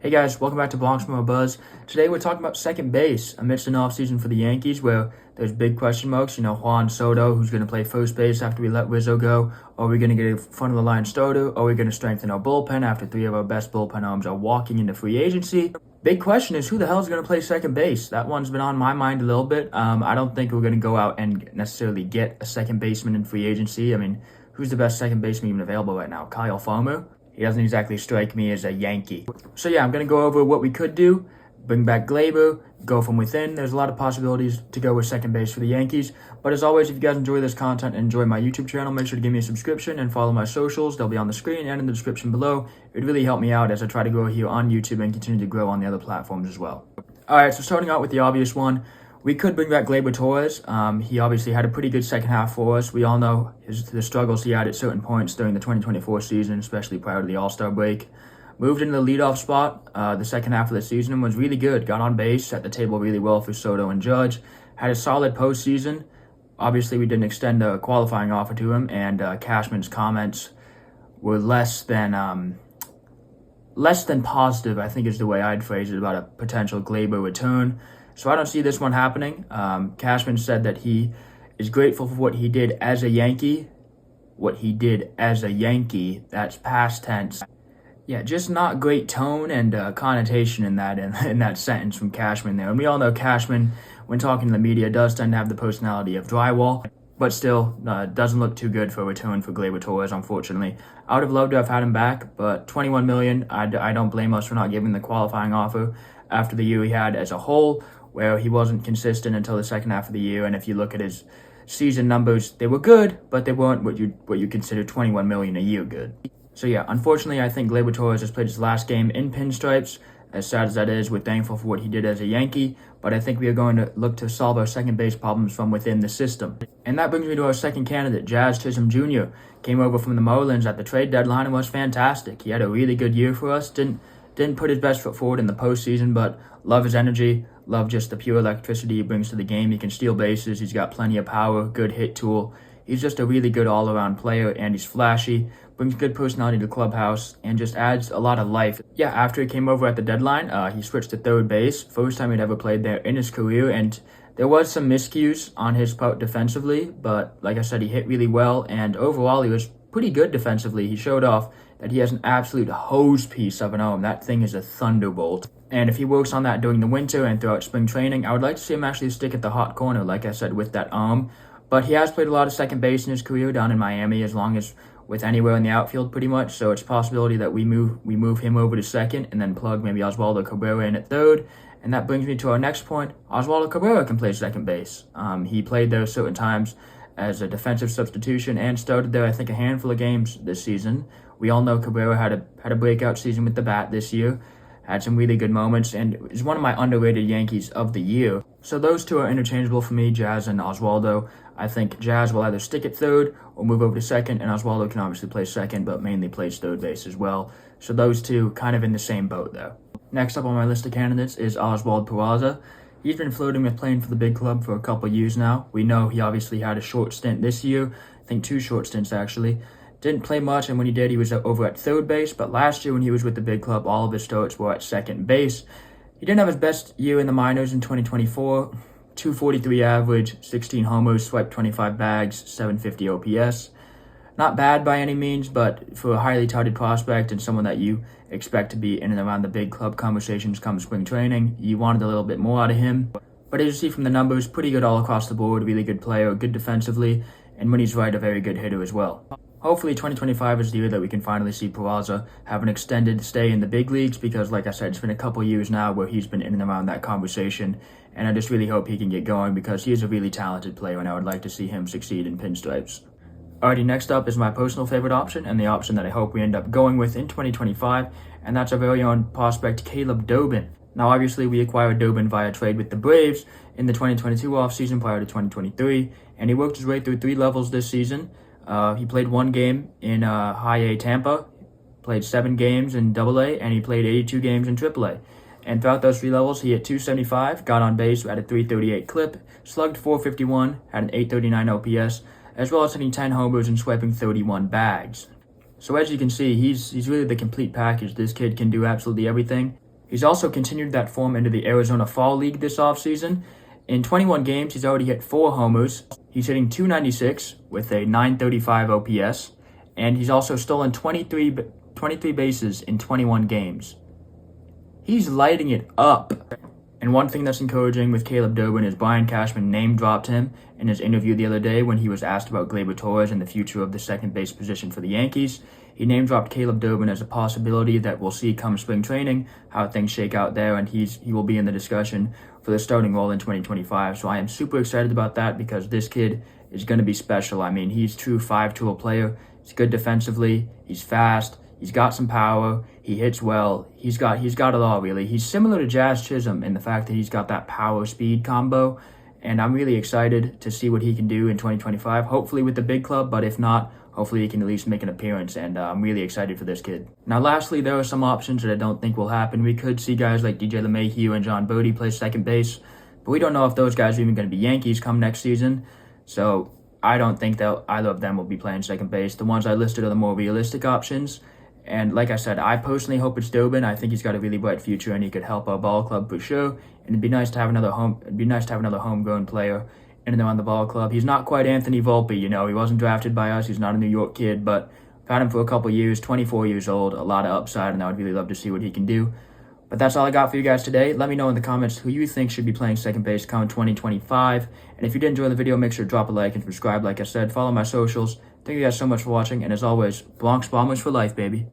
Hey guys, welcome back to Bronx More Buzz. Today we're talking about second base amidst an offseason for the Yankees where there's big question marks. Juan Soto, who's going to play first base after we let Rizzo go. Are we going to get a front of the line starter? Are we going to strengthen our bullpen after three of our best bullpen arms are walking into free agency? Big question is who the hell is going to play second base? That one's been on my mind a little bit. I don't think we're going to go out and necessarily get a second baseman in free agency. I mean, who's the best second baseman even available right now? Kyle Farmer? He doesn't exactly strike me as a Yankee. So yeah, I'm going to go over what we could do. Bring back Glaber, go from within. There's a lot of possibilities to go with second base for the Yankees. But as always, if you guys enjoy this content and enjoy my YouTube channel, make sure to give me a subscription and follow my socials. They'll be on the screen and in the description below. It would really help me out as I try to grow here on YouTube and continue to grow on the other platforms as well. Alright, so starting out with the obvious one, we could bring back Gleyber Torres. He obviously had a pretty good second half for us. We all know the struggles he had at certain points during the 2024 season, especially prior to the All-Star break. Moved into the leadoff spot the second half of the season and was really good. Got on base, set the table really well for Soto and Judge. Had a solid postseason. Obviously, we didn't extend a qualifying offer to him, and Cashman's comments were less than positive, I think is the way I'd phrase it, about a potential Gleyber return. So I don't see this one happening. Cashman said that he is grateful for what he did as a Yankee. What he did as a Yankee, that's past tense. Yeah, just not great tone and connotation in that sentence from Cashman there. And we all know Cashman, when talking to the media, does tend to have the personality of drywall, but still doesn't look too good for a return for Gleyber Torres, unfortunately. I would have loved to have had him back, but $21 million, I don't blame us for not giving the qualifying offer after the year he had as a whole, where he wasn't consistent until the second half of the year. And if you look at his season numbers, they were good, but they weren't what you consider $21 million a year good. So yeah, unfortunately, I think Gleyber Torres has played his last game in pinstripes. As sad as that is, we're thankful for what he did as a Yankee, but I think we are going to look to solve our second base problems from within the system. And that brings me to our second candidate, Jazz Chisholm Jr. Came over from the Marlins at the trade deadline and was fantastic. He had a really good year for us. Didn't put his best foot forward in the postseason, but love his energy, love just the pure electricity he brings to the game. He can steal bases, he's got plenty of power, good hit tool. He's just a really good all-around player, and he's flashy, brings good personality to the clubhouse, and just adds a lot of life. Yeah, after he came over at the deadline, he switched to third base, first time he'd ever played there in his career, and there was some miscues on his part defensively, but like I said, he hit really well, and overall he was pretty good defensively. He showed off that he has an absolute hose piece of an arm. That thing is a thunderbolt. And if he works on that during the winter and throughout spring training, I would like to see him actually stick at the hot corner, like I said, with that arm. But he has played a lot of second base in his career down in Miami, as long as with anywhere in the outfield pretty much. So it's a possibility that we move him over to second and then plug maybe Oswaldo Cabrera in at third. And that brings me to our next point. Oswaldo Cabrera can play second base. He played there certain times as a defensive substitution and started there, I think, a handful of games this season. We all know Cabrera had a breakout season with the bat this year. Had some really good moments, and is one of my underrated Yankees of the year. So those two are interchangeable for me, Jazz and Oswaldo. I think Jazz will either stick at third or move over to second, and Oswaldo can obviously play second, but mainly plays third base as well. So those two kind of in the same boat there. Next up on my list of candidates is Oswald Peraza. He's been flirting with playing for the big club for a couple years now. We know he obviously had a short stint this year, I think 2 short stints actually. Didn't play much, and when he did, he was over at third base. But last year, when he was with the big club, all of his starts were at second base. He didn't have his best year in the minors in 2024. 243 average, 16 homers, swiped 25 bags, 750 OPS. Not bad by any means, but for a highly touted prospect and someone that you expect to be in and around the big club conversations come spring training, you wanted a little bit more out of him. But as you see from the numbers, pretty good all across the board, really good player, good defensively, and when he's right, a very good hitter as well. Hopefully 2025 is the year that we can finally see Peraza have an extended stay in the big leagues, because like I said, it's been a couple years now where he's been in and around that conversation, and I just really hope he can get going because he is a really talented player and I would like to see him succeed in pinstripes. Alrighty, next up is my personal favorite option, and the option that I hope we end up going with in 2025, and that's our very own prospect Caleb Dobin. Now obviously we acquired Dobin via trade with the Braves in the 2022 offseason prior to 2023, and he worked his way through 3 levels this season. He played 1 game in High A Tampa, played 7 games in Double A, and he played 82 games in Triple A. And throughout those 3 levels, he hit .275, got on base at a .338 clip, slugged .451, had an .839 OPS, as well as hitting 10 homers and swiping 31 bags. So as you can see, he's really the complete package. This kid can do absolutely everything. He's also continued that form into the Arizona Fall League this offseason. In 21 games, he's already hit 4 homers. He's hitting .296 with a .935 OPS, and he's also stolen 23 bases in 21 games. He's lighting it up. And one thing that's encouraging with Caleb Dobin is Brian Cashman name-dropped him in his interview the other day when he was asked about Gleyber Torres and the future of the second base position for the Yankees. He name-dropped Caleb Dobin as a possibility that we'll see come spring training, how things shake out there, and he will be in the discussion for the starting role in 2025. So I am super excited about that because this kid is going to be special. I mean, he's true 5-tool player. He's good defensively. He's fast. He's got some power. He hits well. He's got it all, really. He's similar to Jazz Chisholm in the fact that he's got that power-speed combo, and I'm really excited to see what he can do in 2025, hopefully with the big club, but if not, hopefully he can at least make an appearance, and I'm really excited for this kid. Now, lastly, there are some options that I don't think will happen. We could see guys like DJ LeMahieu and John Bodie play second base, but we don't know if those guys are even going to be Yankees come next season, so I don't think that either of them will be playing second base. The ones I listed are the more realistic options. And like I said, I personally hope it's Dobin. I think he's got a really bright future, and he could help our ball club for sure. And it'd be nice to have another homegrown player in and around the ball club. He's not quite Anthony Volpe, He wasn't drafted by us. He's not a New York kid, but I've had him for a couple years. 24 years old, a lot of upside, and I would really love to see what he can do. But that's all I got for you guys today. Let me know in the comments who you think should be playing second base come 2025. And if you did enjoy the video, make sure to drop a like and subscribe. Like I said, follow my socials. Thank you guys so much for watching. And as always, Bronx Bombers for life, baby.